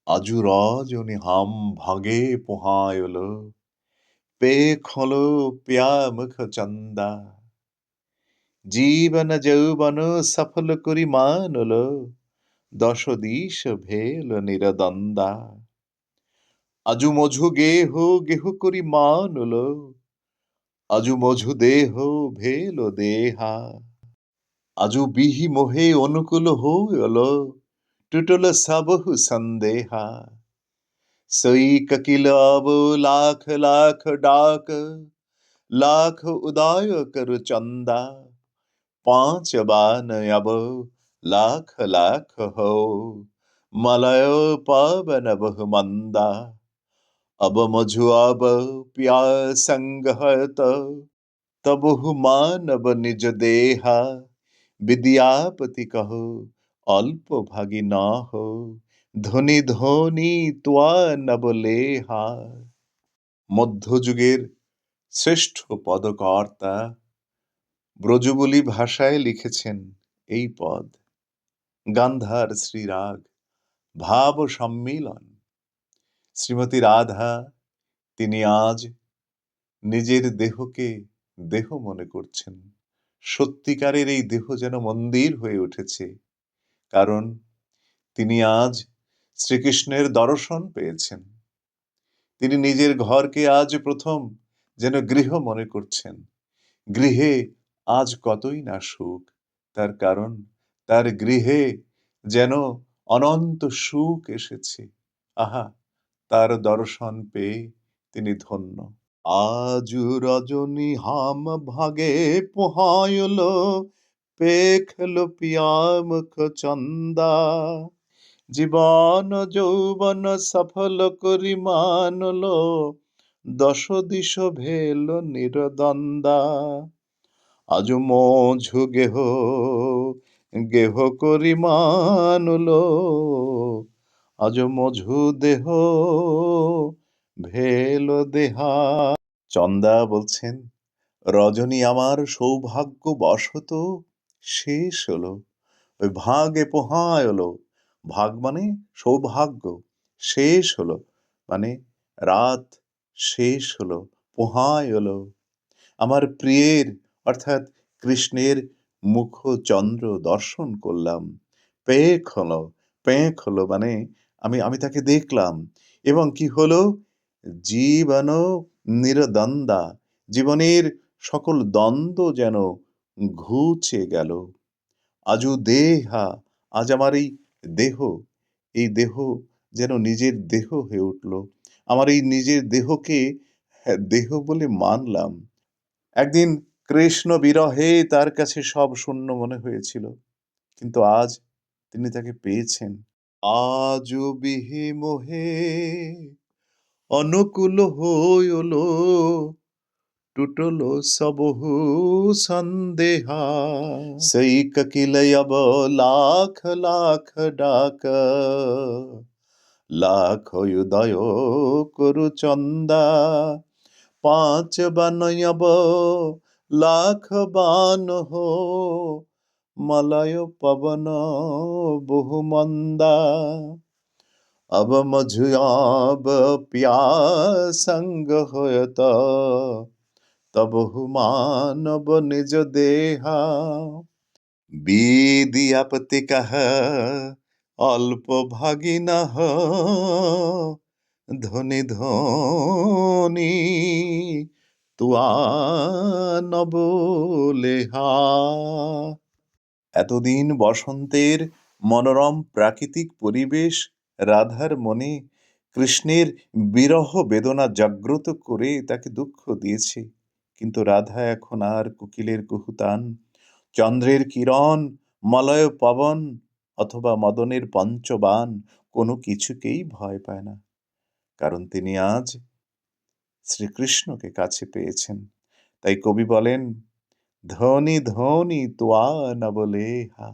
আজু রজনী হাম ভাগে পোহায়ল পেখ হলো প্যা মুখ চন্দা জীবন যৌবন সফল করি মানল দশ দিশ ভেল নিরদন্দা আজু মঝু গেহ গেহ করি মানল আজু মঝু দেহ ভেল দেহা আজু বিহি মোহে অনুকূল হল টুটল সবহু সন্দেহা সই ককিল अब लाख लाख डाक लाख उदाय कर चंदा पांच बान अब लाख लाख हो मलय पावन बहु मंदा अब मझु अब प्यासंग है तबहु मानव निज देहा विद्यापति कहो অল্প ভাগী ন হো ধনী ধনী তোয়া নবলেহা। মধ্যযুগের শ্রেষ্ঠ পদকর্তা ব্রজবুলি ভাষায় লিখেছেন এই পদ। গান্ধার শ্রীরাগ ভাব সম্মিলন। শ্রীমতী রাধা তিনি আজ নিজের দেহকে দেহ মনে করছেন। সত্যিকারের এই দেহ যেন মন্দির হয়ে উঠেছে, কারণ তিনি আজ শ্রীকৃষ্ণের দর্শন পেয়েছেন। তিনি নিজের ঘরকে আজ প্রথম যেন গৃহ মনে করছেন। গৃহে আজ কতই না সুখ, তার কারণ তার গৃহে যেন অনন্ত সুখ এসেছে। আহা, তার দর্শন পেয়ে তিনি ধন্য। আজু রজনী হাম ভাগে পোহায়ল পেখল পিয়ামুখ চন্দা জীবন যৌবন সফল করি মানল দশ দিশ ভেল নিরদন্দা আজ মঝু গেহ গেহ করি মানল আজ মঝু দেহ ভেল দেহা। চন্দা বলছেন, রজনী আমার সৌভাগ্য বশত শেষ হলো। ওই ভাগে পোহায় হলো, ভাগ মানে সৌভাগ্য, শেষ হলো মানে রাত শেষ হলো, পোহায় হলো। আমার প্রিয়ের অর্থাৎ কৃষ্ণের মুখ চন্দ্র দর্শন করলাম। পেঁক হলো মানে আমি আমি তাকে দেখলাম। এবং কি হলো? জীবন নিরদ্বন্দ্বা, জীবনের সকল দ্বন্দ্ব যেন ঘুচে গেল। আজু দেহা, আজ আমার এই দেহ যেন নিজের দেহ হয়ে উঠল। আমার এই নিজের দেহকে দেহ বলে মানলাম। একদিন কৃষ্ণ বিরহে তার কাছে সব শূন্য মনে হয়েছিল, কিন্তু আজ তিনি তাকে পেয়েছেন। আজও বিহি মোহে অনুকূল হইল টুটল সবহু সন্দেহা সেই ককিল अब লাখ লাখ ডাক লাখ উদয় করু চন্দা পাঁচ বান अब লাখ বান হো মলয় পবন বহু মন্দা अब मझु अब प्यासंग होयत तबहु मानव निज देहा বিদ্যাপতি কহ অল্প ভাগী নহ ধনী ধনী তুয়া নবলেহা। এতদিন বসন্তের মনোরম প্রাকৃতিক পরিবেশ রাধার মনে কৃষ্ণের বিরহ বেদনা জাগ্রত করে তাকে দুঃখ দিয়েছে, কিন্তু রাধা এখন আর কোকিলের কুহুতান, চন্দ্রের কিরণ, মলয় পবন অথবা মদনের পঞ্চবান কোনো কিছুকেই ভয় পায় না, কারণ তিনি আজ শ্রীকৃষ্ণকে কাছে পেয়েছেন। তাই কবি বলেন, ধনী ধনী তোয়া নবলেহা।